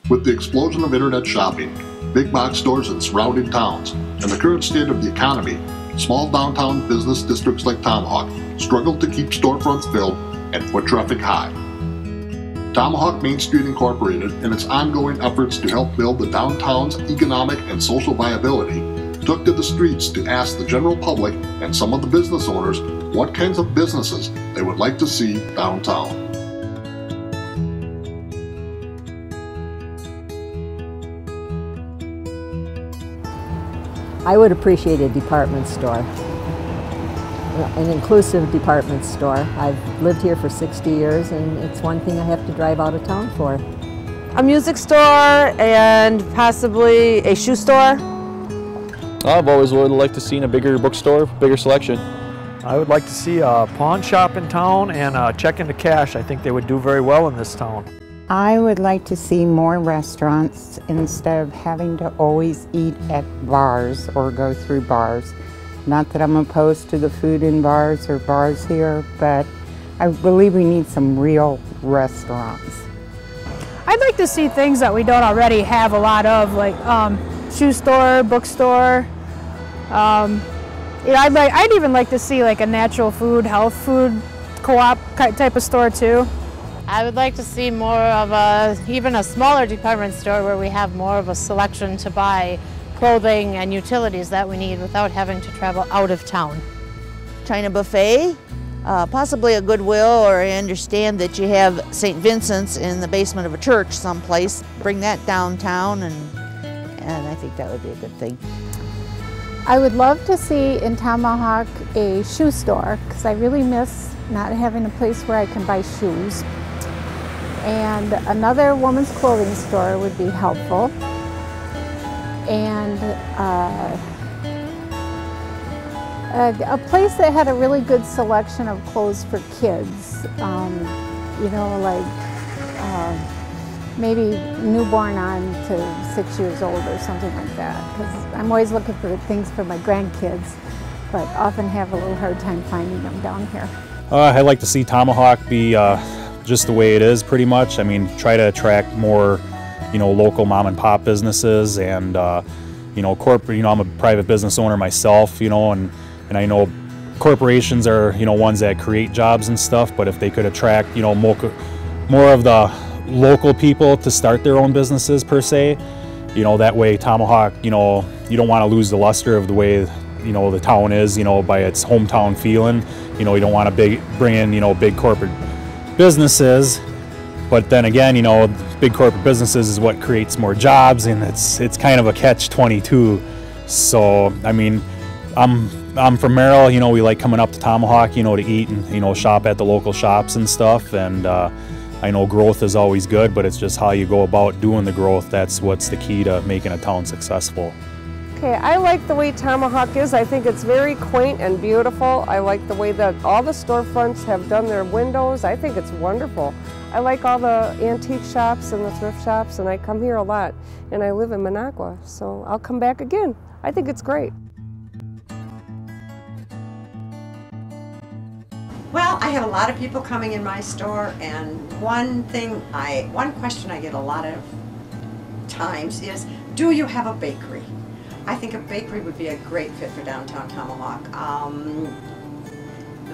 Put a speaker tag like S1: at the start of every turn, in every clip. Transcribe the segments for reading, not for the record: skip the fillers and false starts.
S1: With the explosion of internet shopping, big box stores in surrounding towns, and the current state of the economy, small downtown business districts like Tomahawk struggle to keep storefronts filled and foot traffic high. Tomahawk Main Street Incorporated, in its ongoing efforts to help build the downtown's economic and social viability, took to the streets to ask the general public and some of the business owners what kinds of businesses they would like to see downtown.
S2: I would appreciate a department store, an inclusive department store. I've lived here for 60 years and it's one thing I have to drive out of town for.
S3: A music store and possibly a shoe store.
S4: I've always would like to see a bigger bookstore, bigger selection.
S5: I would like to see a pawn shop in town and a check into cash. I think they would do very well in this town.
S6: I would like to see more restaurants instead of having to always eat at bars or go through bars. Not that I'm opposed to the food in bars or bars here, but I believe we need some real restaurants.
S7: I'd like to see things that we don't already have a lot of, like shoe store, bookstore. I'd even like to see like a natural food, health food co-op type of store too.
S8: I would like to see more of even a smaller department store where we have more of a selection to buy clothing and utilities that we need without having to travel out of town.
S9: China buffet, possibly a Goodwill, or I understand that you have St. Vincent's in the basement of a church someplace. Bring that downtown and I think that would be a good thing.
S10: I would love to see in Tomahawk a shoe store because I really miss not having a place where I can buy shoes. And another woman's clothing store would be helpful. And a place that had a really good selection of clothes for kids. You know, like maybe newborn on to 6 years old or something like that. Because I'm always looking for things for my grandkids, but often have a little hard time finding them down here.
S11: I'd like to see Tomahawk be just the way it is, pretty much. I mean, try to attract more, local mom and pop businesses and, corporate. I'm a private business owner myself, and I know corporations are, ones that create jobs and stuff. But if they could attract, more of the local people to start their own businesses per se, that way Tomahawk, you don't want to lose the luster of the way, the town is, by its hometown feeling. You don't want to bring in, big corporate businesses, but then again, big corporate businesses is what creates more jobs, and it's kind of a catch-22. So, I mean, I'm from Merrill. We like coming up to Tomahawk, to eat and shop at the local shops and stuff. And I know growth is always good, but it's just how you go about doing the growth. That's what's the key to making a town successful.
S3: Okay, I like the way Tomahawk is. I think it's very quaint and beautiful. I like the way that all the storefronts have done their windows. I think it's wonderful. I like all the antique shops and the thrift shops, and I come here a lot. And I live in Minocqua, so I'll come back again. I think it's great.
S12: Well, I have a lot of people coming in my store, and one question I get a lot of times is, do you have a bakery? I think a bakery would be a great fit for downtown Tomahawk.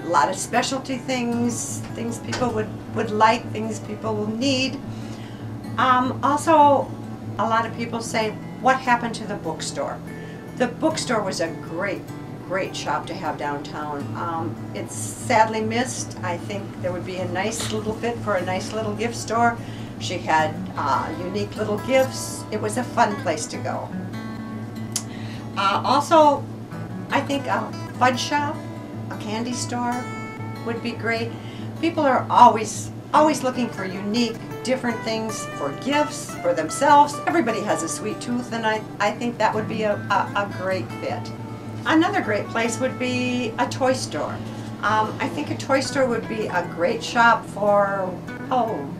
S12: A lot of specialty things people would like, things people will need. Also, a lot of people say, what happened to the bookstore? The bookstore was a great shop to have downtown. It's sadly missed. I think there would be a nice little fit for a nice little gift store. She had unique little gifts. It was a fun place to go. Also, I think a fudge shop, a candy store would be great. People are always looking for unique, different things for gifts, for themselves. Everybody has a sweet tooth, and I think that would be a great fit. Another great place would be a toy store. I think a toy store would be a great shop for,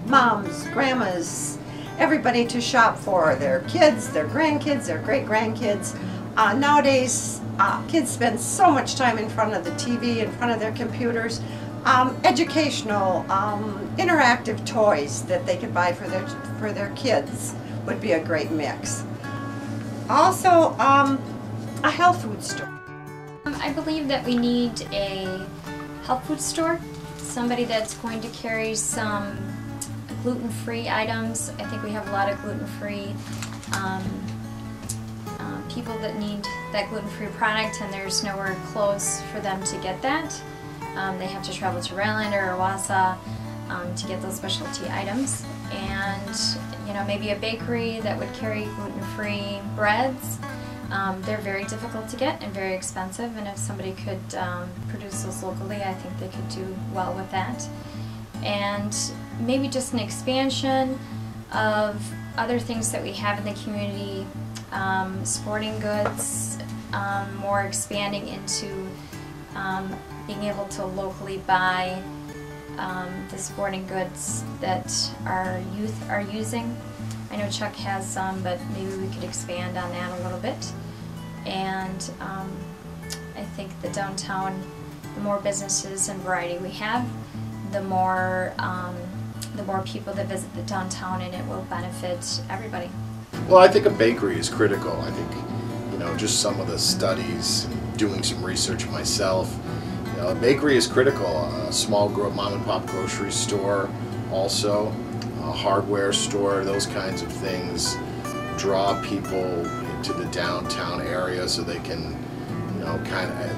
S12: moms, grandmas, everybody to shop for their kids, their grandkids, their great-grandkids. Nowadays, kids spend so much time in front of the TV, in front of their computers. Educational, interactive toys that they could buy for their kids would be a great mix. Also, a health food store.
S13: I believe that we need a health food store, somebody that's going to carry some gluten-free items. I think we have a lot of gluten-free people that need that gluten-free product, and there's nowhere close for them to get that. They have to travel to Rylander or Wausau to get those specialty items. And you know, maybe a bakery that would carry gluten-free breads. They're very difficult to get and very expensive, and if somebody could produce those locally, I think they could do well with that. And maybe just an expansion of other things that we have in the community, sporting goods, more expanding into being able to locally buy the sporting goods that our youth are using. I know Chuck has some, but maybe we could expand on that a little bit. And I think the downtown, the more businesses and variety we have, the more people that visit the downtown, and it will benefit everybody.
S14: Well, I think a bakery is critical. I think, you know, just some of the studies and doing some research myself, you know, a bakery is critical. A small mom and pop grocery store also, a hardware store, those kinds of things draw people into the downtown area so they can, you know,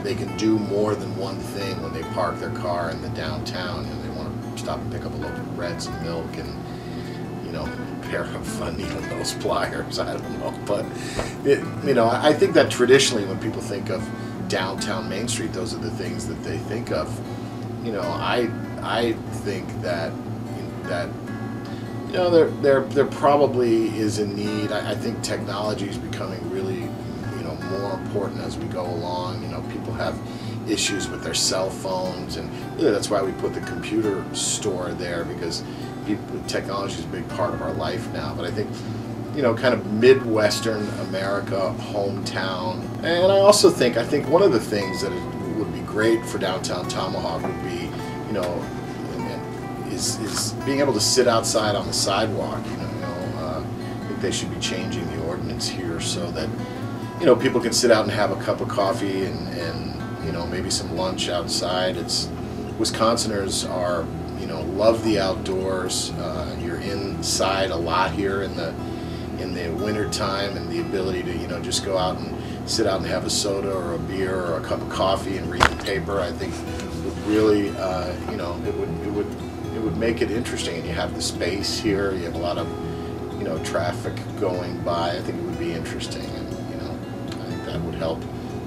S14: they can do more than one thing when they park their car in the downtown and they want to stop and pick up a loaf of bread, some milk, and, you know, a pair of needle nose pliers. I don't know, but you know, I think that traditionally when people think of downtown Main Street, those are the things that they think of. You know, I think that you know, there probably is a need. I think technology is becoming really, you know, more important as we go along. You know, people have issues with their cell phones, and really that's why we put the computer store there, because technology is a big part of our life now. But I think, you know, kind of Midwestern America, hometown. And I also think, one one of the things that would be great for downtown Tomahawk would be, you know, is being able to sit outside on the sidewalk. You know, I think they should be changing the ordinance here so that, you know, people can sit out and have a cup of coffee and you know, maybe some lunch outside. Wisconsiners are, you know, love the outdoors. You're inside a lot here in the winter time, and the ability to, you know, just go out and sit out and have a soda or a beer or a cup of coffee and read the paper, I think would really, you know, it would make it interesting. And you have the space here. You have a lot of, you know, traffic going by. I think it would be interesting, and, you know, I think that would help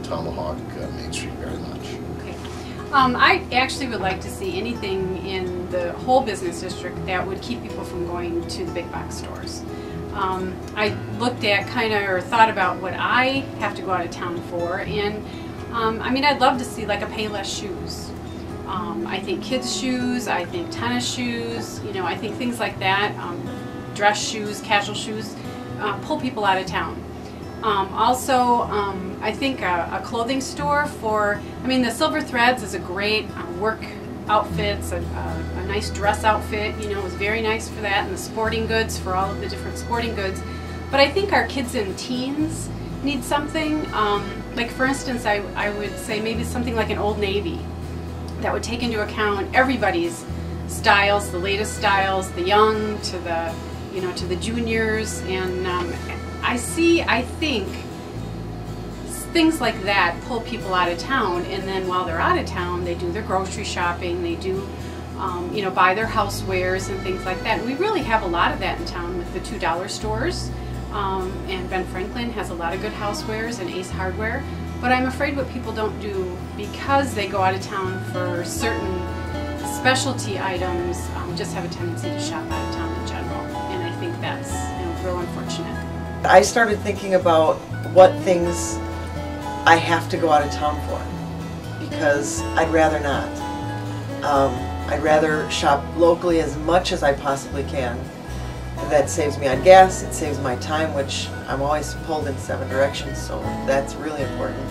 S14: Tomahawk Main Street very much.
S15: Okay. I actually would like to see anything in the whole business district that would keep people from going to the big box stores. I looked at or thought about what I have to go out of town for, and I mean, I'd love to see like a Payless shoes. I think kids shoes, I think tennis shoes, you know, I think things like that, dress shoes, casual shoes, pull people out of town. Also, I think a clothing store for, I mean, the Silver Threads is a great work outfits, a nice dress outfit, you know, is very nice for that, and the sporting goods for all of the different sporting goods. But I think our kids and teens need something, like for instance, I would say maybe something like an Old Navy that would take into account everybody's styles, the latest styles, the young to the, you know, to the juniors, and I think things like that pull people out of town, and then while they're out of town, they do their grocery shopping, they do, you know, buy their housewares and things like that. And we really have a lot of that in town with the $2 stores, and Ben Franklin has a lot of good housewares, and Ace Hardware. But I'm afraid what people don't do, because they go out of town for certain specialty items, just have a tendency to shop out of town in general, and I think that's, you know, real unfortunate.
S16: I started thinking about what things I have to go out of town for, because I'd rather not. I'd rather shop locally as much as I possibly can. That saves me on gas, it saves my time, which I'm always pulled in 7 directions, so that's really important.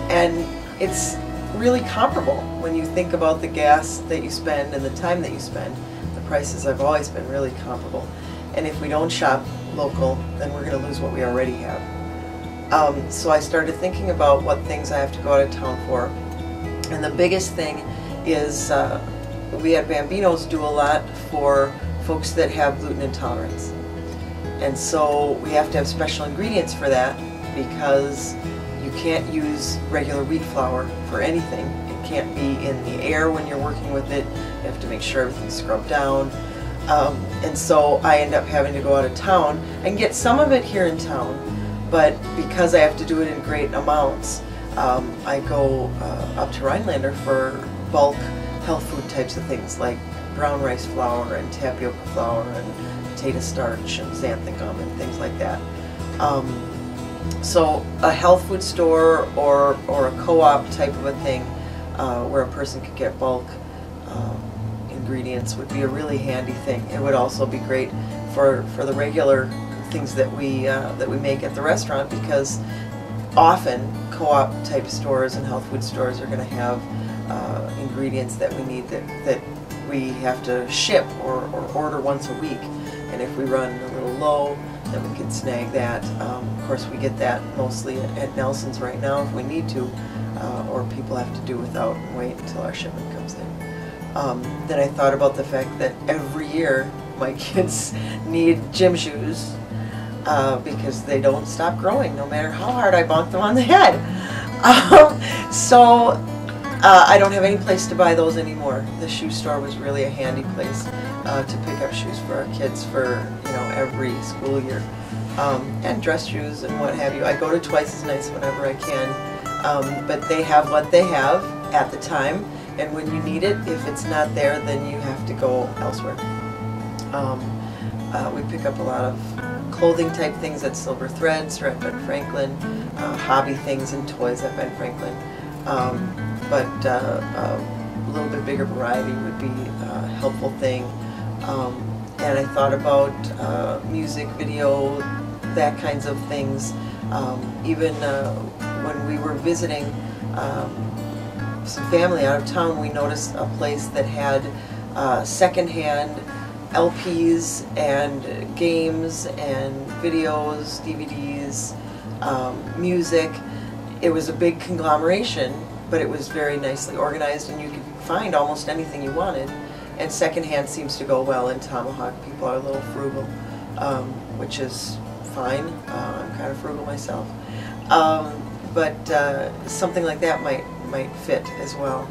S16: And it's really comparable when you think about the gas that you spend and the time that you spend. The prices have always been really comparable. And if we don't shop local, then we're going to lose what we already have. So I started thinking about what things I have to go out of town for. And the biggest thing is we at Bambino's do a lot for folks that have gluten intolerance. And so we have to have special ingredients for that because you can't use regular wheat flour for anything. It can't be in the air when you're working with it. You have to make sure everything's scrubbed down. And so I end up having to go out of town. I can get some of it here in town, but because I have to do it in great amounts, I go up to Rhinelander for bulk health food types of things like brown rice flour and tapioca flour and potato starch and xanthan gum and things like that. So a health food store or a co-op type of a thing where a person could get bulk ingredients would be a really handy thing. It would also be great for the regular things that we make at the restaurant, because often co-op type stores and health food stores are going to have ingredients that we need that we have to ship or order once a week. And if we run a little low, then we can snag that. Of course, we get that mostly at Nelson's right now if we need to, or people have to do without and wait until our shipment comes in. Then I thought about the fact that every year my kids need gym shoes because they don't stop growing no matter how hard I bonk them on the head. So I don't have any place to buy those anymore. The shoe store was really a handy place to pick up shoes for our kids for every school year, and dress shoes and what have you. I go to Twice as Nice whenever I can, but they have what they have at the time, and when you need it, if it's not there, then you have to go elsewhere. We pick up a lot of clothing type things at Silver Threads or at Ben Franklin, hobby things and toys at Ben Franklin. But a little bit bigger variety would be a helpful thing. And I thought about music, video, that kinds of things. Even when we were visiting some family out of town, we noticed a place that had secondhand LPs and games and videos, DVDs, music. It was a big conglomeration, but it was very nicely organized, and you could find almost anything you wanted. And secondhand seems to go well in Tomahawk. People are a little frugal, which is fine. I'm kind of frugal myself. But something like that might fit as well.